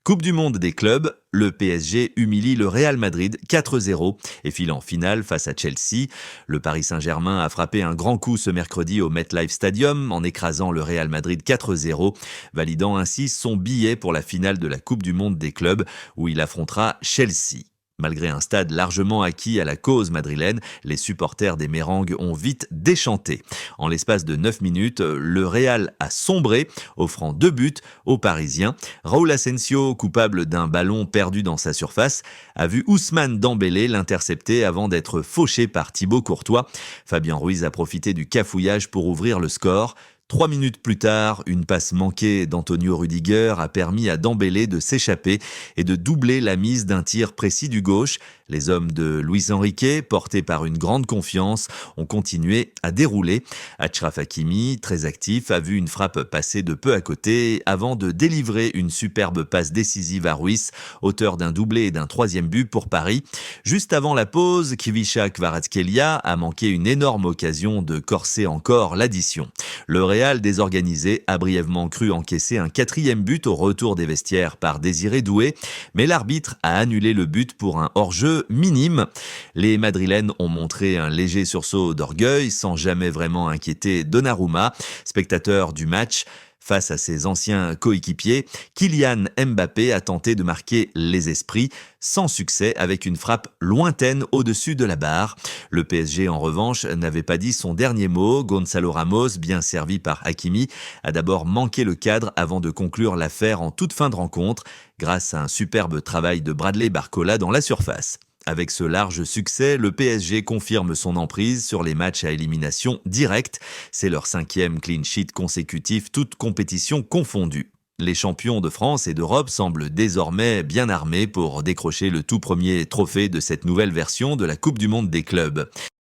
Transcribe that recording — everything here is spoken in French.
Coupe du monde des clubs, le PSG humilie le Real Madrid 4-0 et file en finale face à Chelsea. Le Paris Saint-Germain a frappé un grand coup ce mercredi au MetLife Stadium en écrasant le Real Madrid 4-0, validant ainsi son billet pour la finale de la Coupe du monde des clubs où il affrontera Chelsea. Malgré un stade largement acquis à la cause madrilène, les supporters des Mérengues ont vite déchanté. En l'espace de 9 minutes, le Real a sombré, offrant 2 buts aux Parisiens. Raúl Asensio, coupable d'un ballon perdu dans sa surface, a vu Ousmane Dembélé l'intercepter avant d'être fauché par Thibaut Courtois. Fabien Ruiz a profité du cafouillage pour ouvrir le score. 3 minutes plus tard, une passe manquée d'Antonio Rudiger a permis à Dembélé de s'échapper et de doubler la mise d'un tir précis du gauche. Les hommes de Luis Enrique, portés par une grande confiance, ont continué à dérouler. Achraf Hakimi, très actif, a vu une frappe passer de peu à côté avant de délivrer une superbe passe décisive à Ruiz, auteur d'un doublé et d'un 3e but pour Paris. Juste avant la pause, Kvicha Kvaratskhelia a manqué une énorme occasion de corser encore l'addition. Le Real désorganisé a brièvement cru encaisser un 4e but au retour des vestiaires par Désiré Doué, mais l'arbitre a annulé le but pour un hors-jeu minime. Les Madrilènes ont montré un léger sursaut d'orgueil sans jamais vraiment inquiéter Donnarumma, spectateur du match. Face à ses anciens coéquipiers, Kylian Mbappé a tenté de marquer les esprits, sans succès avec une frappe lointaine au-dessus de la barre. Le PSG, en revanche, n'avait pas dit son dernier mot. Gonzalo Ramos, bien servi par Hakimi, a d'abord manqué le cadre avant de conclure l'affaire en toute fin de rencontre, grâce à un superbe travail de Bradley Barcola dans la surface. Avec ce large succès, le PSG confirme son emprise sur les matchs à élimination directe. C'est leur 5e clean sheet consécutif, toutes compétitions confondues. Les champions de France et d'Europe semblent désormais bien armés pour décrocher le tout premier trophée de cette nouvelle version de la Coupe du monde des clubs.